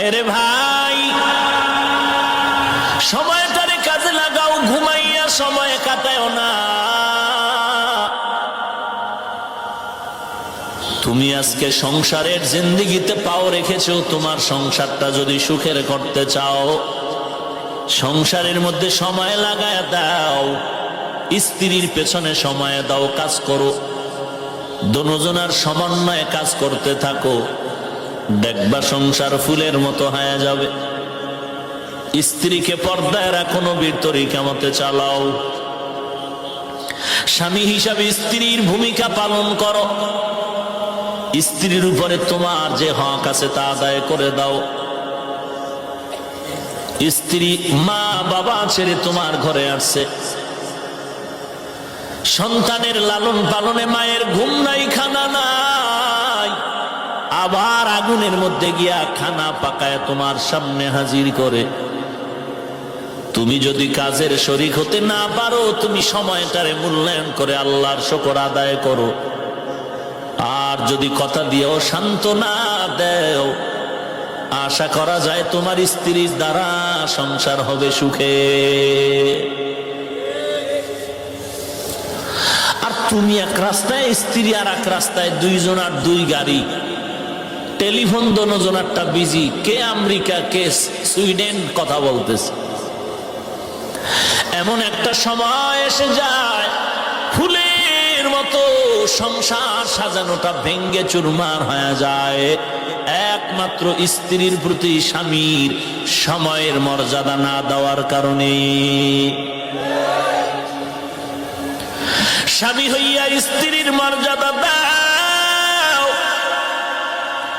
এরে ভাই, সময়টারে কাজে লাগাও, ঘুমাইয়া সময় কাটায়ও না। তুমি আজকে সংসারের জিন্দেগিতে পাও রেখেছো, তোমার সংসারটা যদি সুখের করতে চাও, সংসারের মধ্যে সময় লাগায় দাও, স্ত্রীর পেছনে সময় দাও, কাজ করো, দুজনের সমন্বয়ে কাজ করতে থাকো, দেখবা সংসার ফুলের মতো হয়ে যাবে। স্ত্রীকে পর্দায় রাখো, নবীর তরিকা মতে চালাও। স্বামী হিসাবে স্ত্রীর ভূমিকা পালন করো, স্ত্রীর উপরে তোমার যে হক আছে তা আদায় করে দাও। স্ত্রী মা বাবা ছেড়ে তোমার ঘরে আসছে, সন্তানের লালন পালনে মায়ের ঘুম নাই, খানা নাই, আবার আগুনের মধ্যে গিয়া খানা পাকায় তোমার সামনে হাজির করে। তুমি যদি কাজের শরীক হতে না পারো, তুমি সময়টারে মূল্যায়ন করে আল্লাহর শুকর আদায় করো। আর যদি কথা দিয়েও সান্ত্বনা দেও, আশা করা যায় তোমার স্ত্রীর দ্বারা সংসার হবে সুখে। আর তুমি এক রাস্তায়, স্ত্রী আর এক রাস্তায়, দুইজন আর দুই গাড়ি, টেলিফোন দুজনারটা বিজি, কে আমেরিকা কে সুইডেন কথা বলতেছে। এমন একটা সময় এসে যায়, ফুলের মতো সংসার সাজানোটা ভেঙ্গে চুরমার হয়ে যায়, একমাত্র স্ত্রীর প্রতি স্বামীর সময়ের মর্যাদা না দেওয়ার কারণে। স্বামী হইয়া স্ত্রীর মর্যাদা দাও,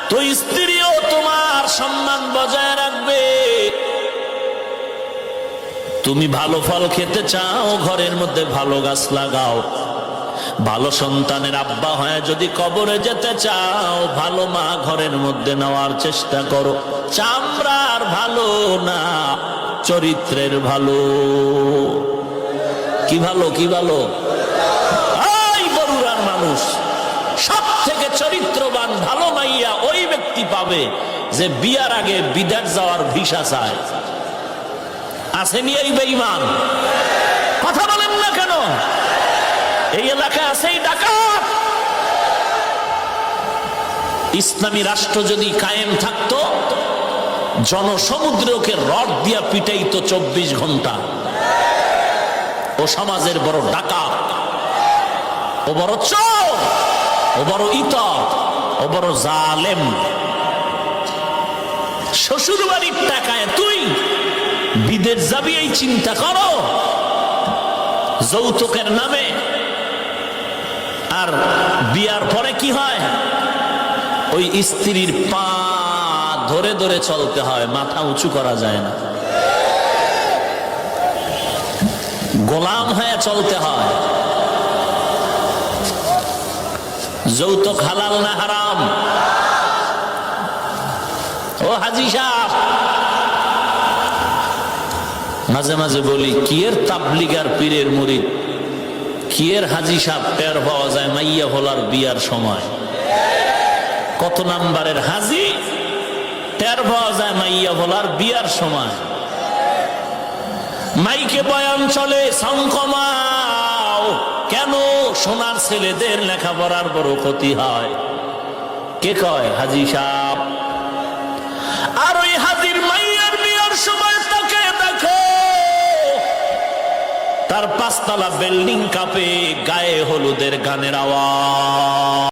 তো স্ত্রীও তোমার সম্মান বজায় রাখবে। তুমি ভালো ফল খেতে চাও, ঘরের মধ্যে ভালো গাছ লাগাও। ভালো সন্তানের আব্বা হয়ে যদি কবরে যেতে চাও, ভালো মা ঘরের মধ্যে নেওয়ার চেষ্টা করো। চামড়ার ভালো না, চরিত্রের ভালো। কি ভালো, কি ভালো? এই বরুড়ার মানুষ সব থেকে চরিত্রবান ভালো মাইয়া ওই ব্যক্তি পাবে যে বিয়ার আগে বিদেশ যাওয়ার ভিসা চায়। আসেনি এই বেঈমান? কথা বলেন না কেন? এই এলাকায় আছে এই ডাকাত। ইসলামী রাষ্ট্র যদি কায়েম থাকতো, জনসমুদ্রকে রড দিয়া পিটাইতো 24 ঘন্টা। ও সমাজের বড় ডাকাত, ও বড় চোর, ও বড় ইতর, ও বড় জালেম। শ্বশুর বাড়ির টাকায় তুই বিদেশ যাবি, এই চিন্তা করো, যৌতুকের নামে। আর বিয়ার পরে কি হয়? ওই স্ত্রীর পা ধরে ধরে চলতে হয়, মাথা উঁচু করা যায় না, গোলাম হয়ে চলতে হয়। যৌতুক হালাল না হারাম? ও হাজি সাহেব, মাঝে মাঝে বলি, কি এর তাবলিগ আর পীরের মুরিদ, কি এর হাজি সাহেব টের পাওয়া যায় মাইয়া হলার বিয়ার সময়। কত নাম্বারের হাজি টের পাওয়া যায় মাইয়া হলার বিয়ার সময়। মাইকে বয়ান চলে, সাউন্ড কমাও। কেন? সোনার ছেলেদের লেখাপড়ার বড় ক্ষতি হয়। কে কয়? হাজি সাহেব। আর ওই হাজির মাইয়ার বিয়ার সময় তাকে দেখো, তার 5 তলা বিল্ডিং কাঁপে, গায়ে হলুদের গানের আওয়াজ।